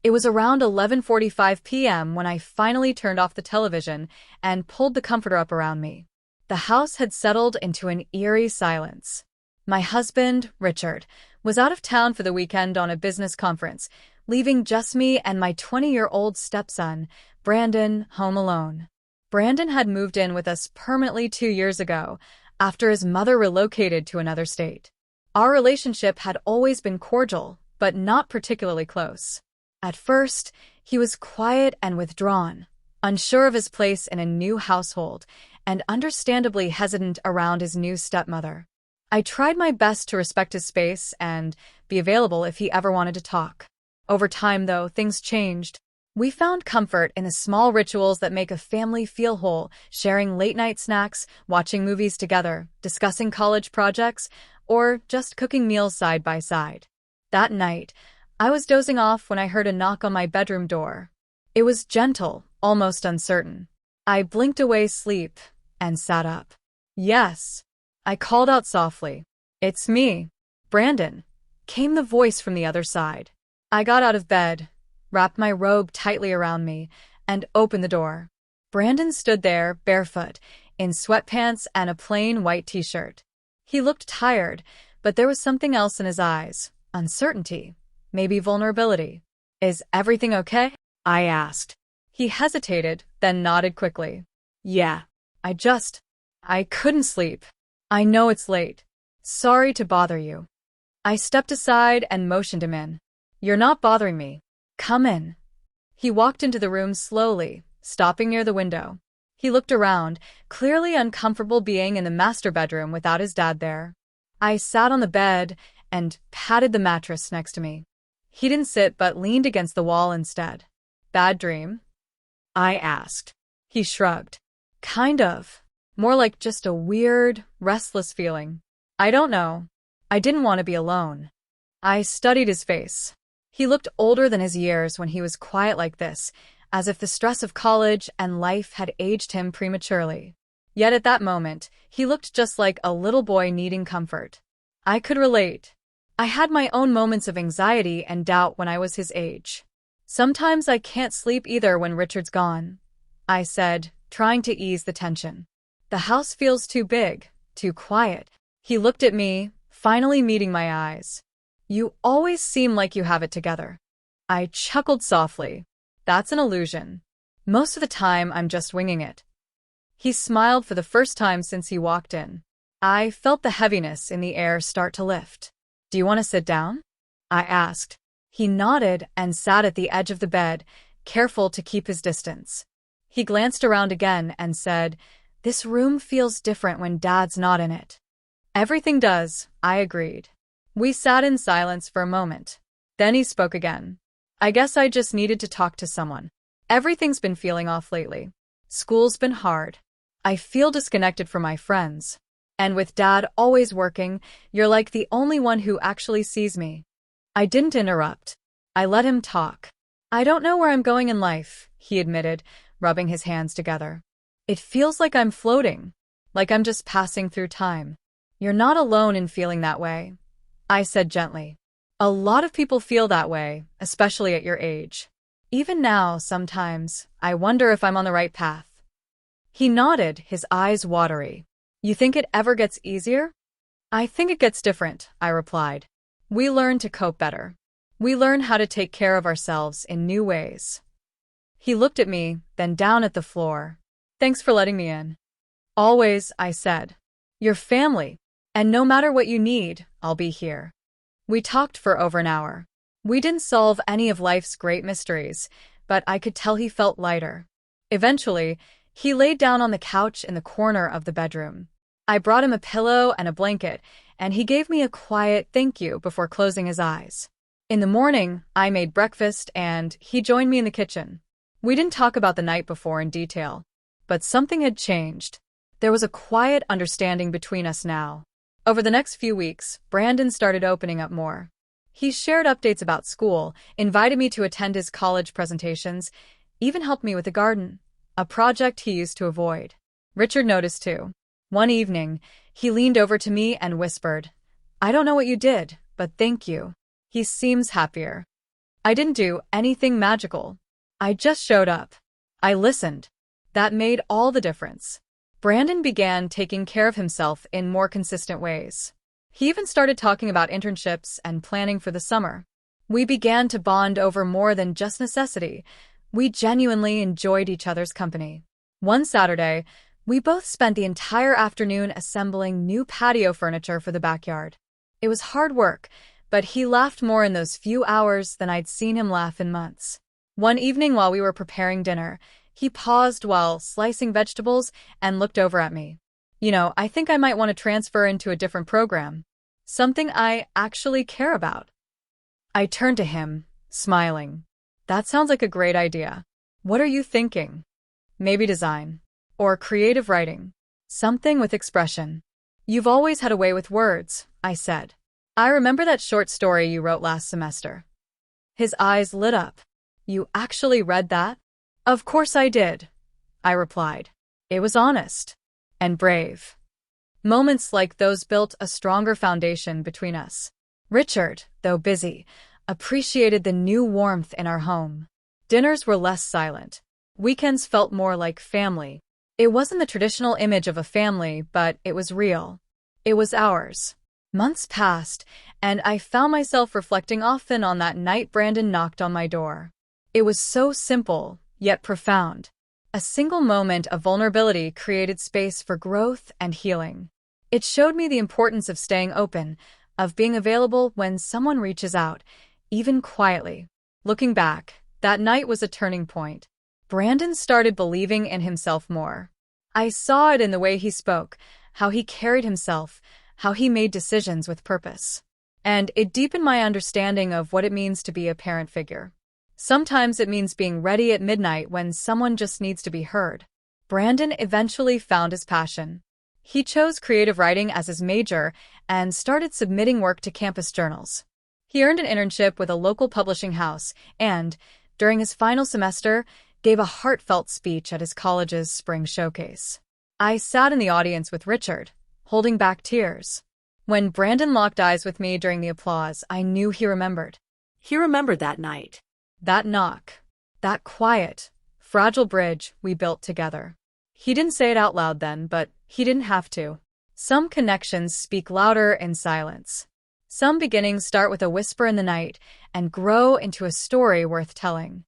It was around 11:45 p.m. when I finally turned off the television and pulled the comforter up around me. The house had settled into an eerie silence. My husband, Richard, was out of town for the weekend on a business conference, leaving just me and my 20-year-old stepson, Brandon, home alone. Brandon had moved in with us permanently 2 years ago, after his mother relocated to another state. Our relationship had always been cordial, but not particularly close. At first, he was quiet and withdrawn, unsure of his place in a new household, and understandably hesitant around his new stepmother. I tried my best to respect his space and be available if he ever wanted to talk. Over time, though, things changed. We found comfort in the small rituals that make a family feel whole, sharing late-night snacks, watching movies together, discussing college projects, or just cooking meals side by side. That night, I was dozing off when I heard a knock on my bedroom door. It was gentle, almost uncertain. I blinked away sleep and sat up. "Yes," I called out softly. "It's me, Brandon," came the voice from the other side. I got out of bed, wrapped my robe tightly around me, and opened the door. Brandon stood there, barefoot, in sweatpants and a plain white t-shirt. He looked tired, but there was something else in his eyes. Uncertainty. Maybe vulnerability. "Is everything okay?" I asked. He hesitated, then nodded quickly. "Yeah. I couldn't sleep. I know it's late. Sorry to bother you." I stepped aside and motioned him in. "You're not bothering me. Come in." He walked into the room slowly, stopping near the window. He looked around, clearly uncomfortable being in the master bedroom without his dad there. I sat on the bed and patted the mattress next to me. He didn't sit but leaned against the wall instead. "Bad dream?" I asked. He shrugged. "Kind of. More like just a weird, restless feeling. I don't know. I didn't want to be alone." I studied his face. He looked older than his years when he was quiet like this, as if the stress of college and life had aged him prematurely. Yet at that moment, he looked just like a little boy needing comfort. I could relate. I had my own moments of anxiety and doubt when I was his age. "Sometimes I can't sleep either when Richard's gone," I said, trying to ease the tension. "The house feels too big, too quiet." He looked at me, finally meeting my eyes. "You always seem like you have it together." I chuckled softly. "That's an illusion. Most of the time, I'm just winging it." He smiled for the first time since he walked in. I felt the heaviness in the air start to lift. "Do you want to sit down?" I asked. He nodded and sat at the edge of the bed, careful to keep his distance. He glanced around again and said, "This room feels different when Dad's not in it." "Everything does," I agreed. We sat in silence for a moment. Then he spoke again. "I guess I just needed to talk to someone. Everything's been feeling off lately. School's been hard. I feel disconnected from my friends. And with Dad always working, you're like the only one who actually sees me." I didn't interrupt. I let him talk. "I don't know where I'm going in life," he admitted, rubbing his hands together. "It feels like I'm floating, like I'm just passing through time." "You're not alone in feeling that way," I said gently. "A lot of people feel that way, especially at your age. Even now, sometimes, I wonder if I'm on the right path." He nodded, his eyes watery. "You think it ever gets easier?" "I think it gets different," I replied. "We learn to cope better. We learn how to take care of ourselves in new ways." He looked at me, then down at the floor. "Thanks for letting me in." "Always," I said. "You're family, and no matter what you need, I'll be here." We talked for over an hour. We didn't solve any of life's great mysteries, but I could tell he felt lighter. Eventually, he laid down on the couch in the corner of the bedroom. I brought him a pillow and a blanket, and he gave me a quiet thank you before closing his eyes. In the morning, I made breakfast, and he joined me in the kitchen. We didn't talk about the night before in detail, but something had changed. There was a quiet understanding between us now. Over the next few weeks, Brandon started opening up more. He shared updates about school, invited me to attend his college presentations, even helped me with the garden, a project he used to avoid. Richard noticed too. One evening, he leaned over to me and whispered, "I don't know what you did, but thank you." He seems happier. I didn't do anything magical. I just showed up. I listened. That made all the difference. Brandon began taking care of himself in more consistent ways. He even started talking about internships and planning for the summer. We began to bond over more than just necessity. We genuinely enjoyed each other's company. One Saturday, we both spent the entire afternoon assembling new patio furniture for the backyard. It was hard work, but he laughed more in those few hours than I'd seen him laugh in months. One evening while we were preparing dinner, he paused while slicing vegetables and looked over at me. I think I might want to transfer into a different program. Something I actually care about. I turned to him, smiling. That sounds like a great idea. What are you thinking? Maybe design. Or creative writing. Something with expression. You've always had a way with words, I said. I remember that short story you wrote last semester. His eyes lit up. You actually read that? Of course I did, I replied. It was honest. And brave. Moments like those built a stronger foundation between us. Richard, though busy, appreciated the new warmth in our home. Dinners were less silent. Weekends felt more like family. It wasn't the traditional image of a family, but it was real. It was ours. Months passed, and I found myself reflecting often on that night Brandon knocked on my door. It was so simple, yet profound. A single moment of vulnerability created space for growth and healing. It showed me the importance of staying open, of being available when someone reaches out, even quietly. Looking back, that night was a turning point. Brandon started believing in himself more. I saw it in the way he spoke, how he carried himself, how he made decisions with purpose. And it deepened my understanding of what it means to be a parent figure. Sometimes it means being ready at midnight when someone just needs to be heard. Brandon eventually found his passion. He chose creative writing as his major and started submitting work to campus journals. He earned an internship with a local publishing house and, during his final semester, gave a heartfelt speech at his college's spring showcase. I sat in the audience with Richard, holding back tears. When Brandon locked eyes with me during the applause, I knew he remembered. He remembered that night. That knock. That quiet, fragile bridge we built together. He didn't say it out loud then, but he didn't have to. Some connections speak louder in silence. Some beginnings start with a whisper in the night and grow into a story worth telling.